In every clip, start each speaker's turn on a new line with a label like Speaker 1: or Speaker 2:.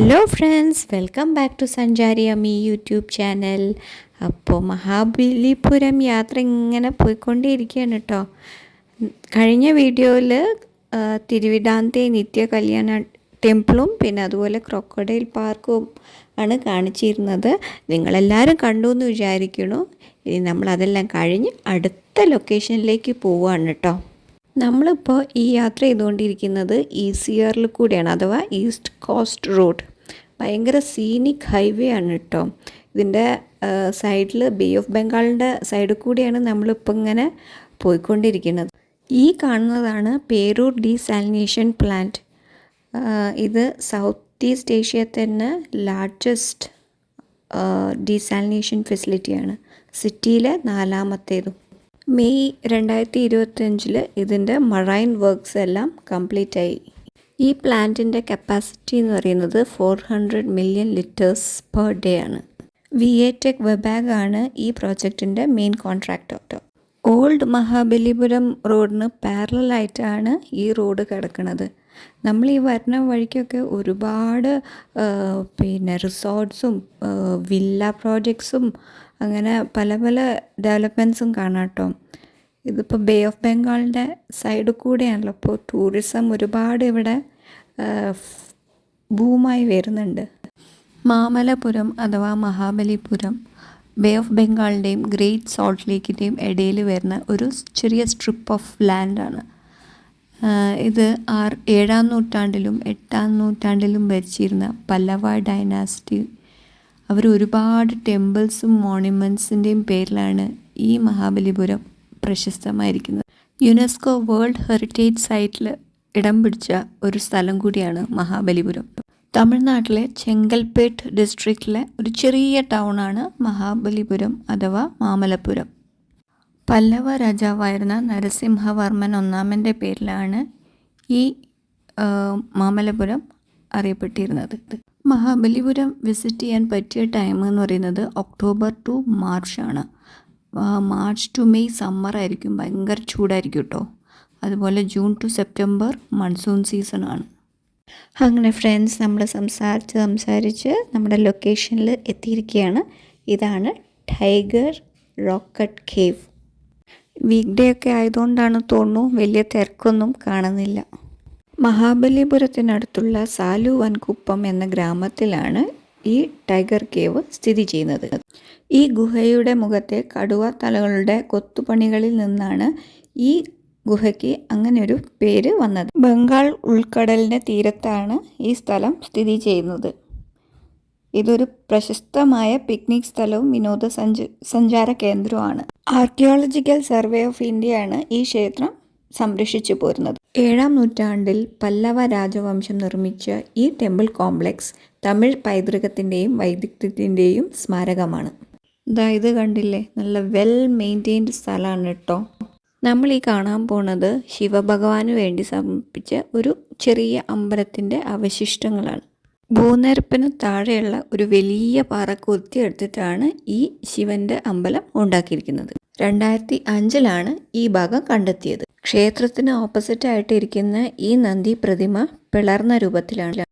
Speaker 1: Hello friends, welcome back to Sanchari Ammi YouTube channel. അപ്പോൾ മഹാബലിപുരം യാത്ര ഇങ്ങനെ പോയിക്കൊണ്ടേയിരിക്കുകയാണ് കേട്ടോ. കഴിഞ്ഞ വീഡിയോയിൽ തിരുവിതാംതേ നിത്യ കല്യാണ ടെമ്പിളും പിന്നെ അതുപോലെ ക്രൊക്കഡൈൽ പാർക്കും ആണ് കാണിച്ചിരുന്നത്. നിങ്ങളെല്ലാവരും കണ്ടു എന്ന് വിചാരിക്കണു. ഇനി നമ്മളതെല്ലാം കഴിഞ്ഞ് അടുത്ത ലൊക്കേഷനിലേക്ക് പോവുകയാണ് കേട്ടോ. നമ്മളിപ്പോൾ ഈ യാത്ര ചെയ്തുകൊണ്ടിരിക്കുന്നത് ഈസിയറിൽ കൂടിയാണ്, അഥവാ ഈസ്റ്റ് കോസ്റ്റ് റോഡ്. ഭയങ്കര സീനിക് ഹൈവേ ആണ് കേട്ടോ. ഇതിൻ്റെ സൈഡിൽ ബേ ഓഫ് ബംഗാളിൻ്റെ സൈഡിൽ കൂടിയാണ് നമ്മളിപ്പോൾ ഇങ്ങനെ പോയിക്കൊണ്ടിരിക്കുന്നത്. ഈ കാണുന്നതാണ് പേരൂർ ഡീസാലിനേഷൻ പ്ലാന്റ്. ഇത് സൗത്ത് ഈസ്റ്റ് ഏഷ്യ തന്നെ ലാർജസ്റ്റ് ഡീസാലിനേഷൻ ഫെസിലിറ്റിയാണ്, സിറ്റിയിലെ 4ാമത്തേതും. മെയ് 2025 ഇതിൻ്റെ മറൈൻ വർക്ക്സ് എല്ലാം കംപ്ലീറ്റ് ആയി. ഈ പ്ലാന്റിൻ്റെ കപ്പാസിറ്റി എന്ന് പറയുന്നത് 400 മില്യൺ ലിറ്റേഴ്സ് പെർ ഡേ ആണ്. വിഎടെക് വെബാഗ് ആണ് ഈ പ്രോജക്റ്റിൻ്റെ മെയിൻ കോൺട്രാക്ടർ. ഓൾഡ് മഹാബലിപുരം റോഡിന് പാരലായിട്ടാണ് ഈ റോഡ് കിടക്കുന്നത്. നമ്മൾ ഈ വരുന്ന വഴിക്കൊക്കെ ഒരുപാട് പിന്നെ റിസോർട്ട്സും വില്ല പ്രോജക്ട്സും അങ്ങനെ പല പല ഡെവലപ്മെൻറ്റ്സും കാണാം കേട്ടോ. ഇതിപ്പോൾ ബേ ഓഫ് ബംഗാളിൻ്റെ സൈഡിൽ കൂടെയാണല്ലോ. അപ്പോൾ ടൂറിസം ഒരുപാട് ഇവിടെ ബൂമായി വരുന്നുണ്ട്. മാമല്ലപുരം അഥവാ മഹാബലിപുരം ബേ ഓഫ് ബംഗാളിൻ്റെയും ഗ്രേറ്റ് സോൾട്ട് ലേക്കിൻ്റെയും ഇടയിൽ വരുന്ന ഒരു ചെറിയ സ്ട്രിപ്പ് ഓഫ് ലാൻഡാണ്. ഇത് 7ാം നൂറ്റാണ്ടിലും 8ാം നൂറ്റാണ്ടിലും ഭരിച്ചിരുന്ന പല്ലവ ഡൈനാസ്റ്റി അവർ ഒരുപാട് ടെമ്പിൾസും മോണ്യുമെൻറ്റ്സിൻ്റെയും പേരിലാണ് ഈ മഹാബലിപുരം പ്രശസ്തമായിരിക്കുന്നത്. യുനെസ്കോ വേൾഡ് ഹെറിറ്റേജ് സൈറ്റിൽ ഇടം പിടിച്ച ഒരു സ്ഥലം കൂടിയാണ് മഹാബലിപുരം. തമിഴ്നാട്ടിലെ ചെങ്കൽപ്പേട്ട് ഡിസ്ട്രിക്റ്റിലെ ഒരു ചെറിയ ടൗണാണ് മഹാബലിപുരം അഥവാ മാമല്ലപുരം. പല്ലവ രാജാവായിരുന്ന നരസിംഹവർമ്മൻ 1ാമൻ്റെ പേരിലാണ് ഈ മാമല്ലപുരം അറിയപ്പെട്ടിരുന്നത്. മഹാബലിപുരം വിസിറ്റ് ചെയ്യാൻ പറ്റിയ ടൈം എന്ന് പറയുന്നത് ഒക്ടോബർ ടു മാർച്ച് ആണ്. മാർച്ച് ടു മെയ് സമ്മർ ആയിരിക്കും, ഭയങ്കര ചൂടായിരിക്കും കേട്ടോ. അതുപോലെ June to September monsoon season ആണ്. അങ്ങനെ ഫ്രണ്ട്സ്, നമ്മൾ സംസാരിച്ച് നമ്മുടെ ലൊക്കേഷനിൽ എത്തിയിരിക്കുകയാണ്. ഇതാണ് tiger rocket cave. Weekday ഒക്കെ ആയതുകൊണ്ടാണ് തോന്നുന്നു വലിയ തിരക്കൊന്നും കാണുന്നില്ല. മഹാബലിപുരത്തിനടുത്തുള്ള സാലുവൻകുപ്പം എന്ന ഗ്രാമത്തിലാണ് ഈ ടൈഗർ കേവ് സ്ഥിതി ചെയ്യുന്നത്. ഈ ഗുഹയുടെ മുഖത്തെ കടുവ തലകളുടെ കൊത്തുപണികളിൽ നിന്നാണ് ഈ ഗുഹയ്ക്ക് അങ്ങനെ ഒരു പേര് വന്നത്. ബംഗാൾ ഉൾക്കടലിൻ്റെ തീരത്താണ് ഈ സ്ഥലം സ്ഥിതി ചെയ്യുന്നത്. ഇതൊരു പ്രശസ്തമായ പിക്നിക് സ്ഥലവും വിനോദസഞ്ചാര കേന്ദ്രവുമാണ്. ആർക്കിയോളജിക്കൽ സർവേ ഓഫ് ഇന്ത്യയാണ് ഈ ക്ഷേത്രം സംരക്ഷിച്ചു പോരുന്നത്. 7ാം നൂറ്റാണ്ടിൽ പല്ലവ രാജവംശം നിർമ്മിച്ച ഈ ടെമ്പിൾ കോംപ്ലക്സ് തമിഴ് പൈതൃകത്തിൻ്റെയും വൈദഗ്ധ്യത്തിൻ്റെയും സ്മാരകമാണ്. ഇത് കണ്ടില്ലേ, നല്ല വെൽ മെയിൻറ്റെയിൻഡ് സ്ഥലമാണ് കേട്ടോ. നമ്മൾ ഈ കാണാൻ പോണത് ശിവഭഗവാന് വേണ്ടി സമർപ്പിച്ച ഒരു ചെറിയ അമ്പലത്തിൻ്റെ അവശിഷ്ടങ്ങളാണ്. ഭൂനിരപ്പിന് താഴെയുള്ള ഒരു വലിയ പാറ കൊത്തിയെടുത്തിട്ടാണ് ഈ ശിവൻ്റെ അമ്പലം ഉണ്ടാക്കിയിരിക്കുന്നത്. 2005 ഈ ഭാഗം കണ്ടെത്തിയത്. ക്ഷേത്രത്തിന് ഓപ്പോസിറ്റായിട്ട് ഇരിക്കുന്ന ഈ നന്ദി പ്രതിമ പിളർന്ന രൂപത്തിലാണ്.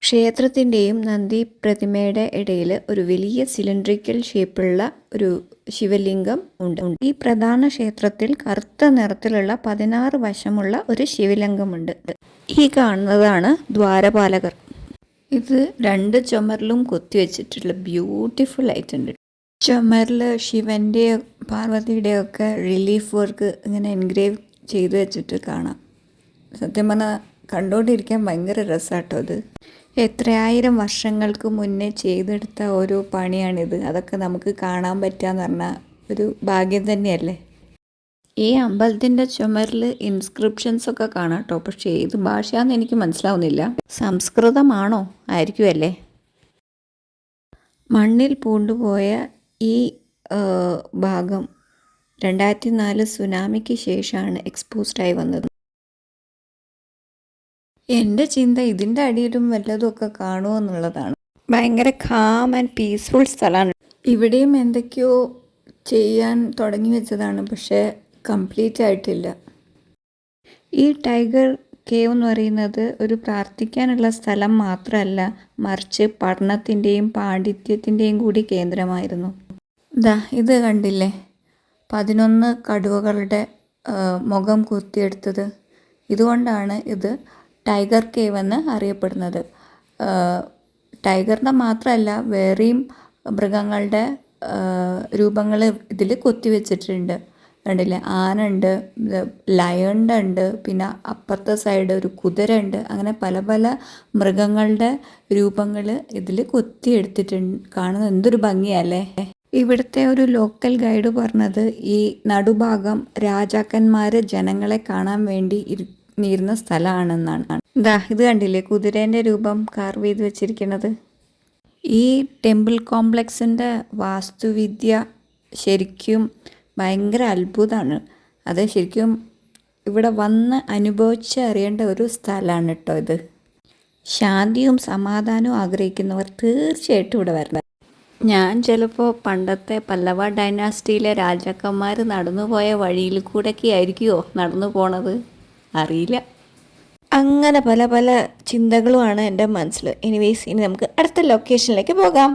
Speaker 1: ക്ഷേത്രത്തിൻ്റെയും നന്ദി പ്രതിമയുടെ ഇടയിൽ ഒരു വലിയ സിലിണ്ടറിക്കൽ ഷേപ്പുള്ള ഒരു ശിവലിംഗം ഉണ്ട്. ഈ പ്രധാന ക്ഷേത്രത്തിൽ കറുത്ത നിറത്തിലുള്ള 16 വശമുള്ള ഒരു ശിവലിംഗമുണ്ട്. ഈ കാണുന്നതാണ് ദ്വാരപാലകർ. ഇത് 2 ചുമരിലും കൊത്തിവെച്ചിട്ടുള്ള ബ്യൂട്ടിഫുൾ ആയിട്ടുണ്ട്. ചുമരിൽ ശിവൻ്റെയോ പാർവതിയുടെയോ ഒക്കെ റിലീഫ് വർക്ക് ഇങ്ങനെ എൻഗ്രേവ് ചെയ്ത് വെച്ചിട്ട് കാണാം. സത്യം പറഞ്ഞാൽ കണ്ടുകൊണ്ടിരിക്കാൻ ഭയങ്കര രസമാട്ടോ. ഇത് എത്രയായിരം വർഷങ്ങൾക്ക് മുന്നേ ചെയ്തെടുത്ത ഓരോ പണിയാണിത്. അതൊക്കെ നമുക്ക് കാണാൻ പറ്റുകയെന്ന് പറഞ്ഞാൽ ഒരു ഭാഗ്യം തന്നെയല്ലേ. ഈ അമ്പലത്തിൻ്റെ ചുമരിൽ ഇൻസ്ക്രിപ്ഷൻസൊക്കെ കാണാം കേട്ടോ. പക്ഷേ ഏത് ഭാഷയാണെന്ന് എനിക്ക് മനസ്സിലാവുന്നില്ല. സംസ്കൃതമാണോ ആയിരിക്കുമല്ലേ. മണ്ണിൽ പൂണ്ടുപോയ ഈ ഭാഗം 2004 സുനാമിക്ക് ശേഷമാണ് എക്സ്പോസ്ഡായി വന്നത്. എൻ്റെ ചിന്ത ഇതിൻ്റെ അടിയിലും വല്ലതുമൊക്കെ കാണുമോ എന്നുള്ളതാണ്. ഭയങ്കര കാം ആൻഡ് പീസ്ഫുൾ സ്ഥലമാണ്. ഇവിടെയും എന്തൊക്കെയോ ചെയ്യാൻ തുടങ്ങി വെച്ചതാണ്, പക്ഷേ കംപ്ലീറ്റ് ആയിട്ടില്ല. ഈ ടൈഗർ കേവ് എന്ന് പറയുന്നത് ഒരു പ്രാർത്ഥിക്കാനുള്ള സ്ഥലം മാത്രമല്ല, മറിച്ച് പഠനത്തിൻ്റെയും പാണ്ഡിത്യത്തിൻ്റെയും കൂടി കേന്ദ്രമായിരുന്നു. ഇത് കണ്ടില്ലേ, 11 കടുവകളുടെ മുഖം കുത്തിയെടുത്തത്. ഇതുകൊണ്ടാണ് ഇത് ടൈഗർ കേവ് എന്ന് അറിയപ്പെടുന്നത്. ടൈഗറിൻ്റെ മാത്രമല്ല, വേറെയും മൃഗങ്ങളുടെ രൂപങ്ങൾ ഇതിൽ കൊത്തിവെച്ചിട്ടുണ്ട്. കണ്ടില്ലേ, ആന ഉണ്ട്, ലയണിൻ്റെ ഉണ്ട്, പിന്നെ അപ്പുറത്തെ സൈഡ് ഒരു കുതിര ഉണ്ട്. അങ്ങനെ പല പല മൃഗങ്ങളുടെ രൂപങ്ങൾ ഇതിൽ കൊത്തിയെടുത്തിട്ടുണ്ട്. കാണുന്നത് എന്തൊരു ഭംഗിയല്ലേ. ഇവിടുത്തെ ഒരു ലോക്കൽ ഗൈഡ് പറഞ്ഞത് ഈ നടുഭാഗം രാജാക്കന്മാർ ജനങ്ങളെ കാണാൻ വേണ്ടി ഇരുന്ന സ്ഥലമാണെന്നാണ്. ഇത് കണ്ടില്ലേ, കുതിരേൻ്റെ രൂപം കാർവ് ചെയ്ത് വെച്ചിരിക്കുന്നത്. ഈ ടെമ്പിൾ കോംപ്ലക്സിൻ്റെ വാസ്തുവിദ്യ ശരിക്കും ഭയങ്കര അത്ഭുതമാണ്. അത് ശരിക്കും ഇവിടെ വന്ന് അനുഭവിച്ച് അറിയേണ്ട ഒരു സ്ഥലമാണ് കേട്ടോ ഇത്. ശാന്തിയും സമാധാനവും ആഗ്രഹിക്കുന്നവർ തീർച്ചയായിട്ടും ഇവിടെ വരണം. ഞാൻ ചിലപ്പോൾ പണ്ടത്തെ പല്ലവ ഡൈനാസ്റ്റിയിലെ രാജാക്കന്മാർ നടന്നുപോയ വഴിയിൽ കൂടെയൊക്കെ ആയിരിക്കുമോ നടന്നു പോണത്, അറിയില്ല. അങ്ങനെ പല പല ചിന്തകളുമാണ് എൻ്റെ മനസ്സിൽ. എനിവേയ്സ്, ഇനി നമുക്ക് അടുത്ത ലൊക്കേഷനിലേക്ക് പോകാം.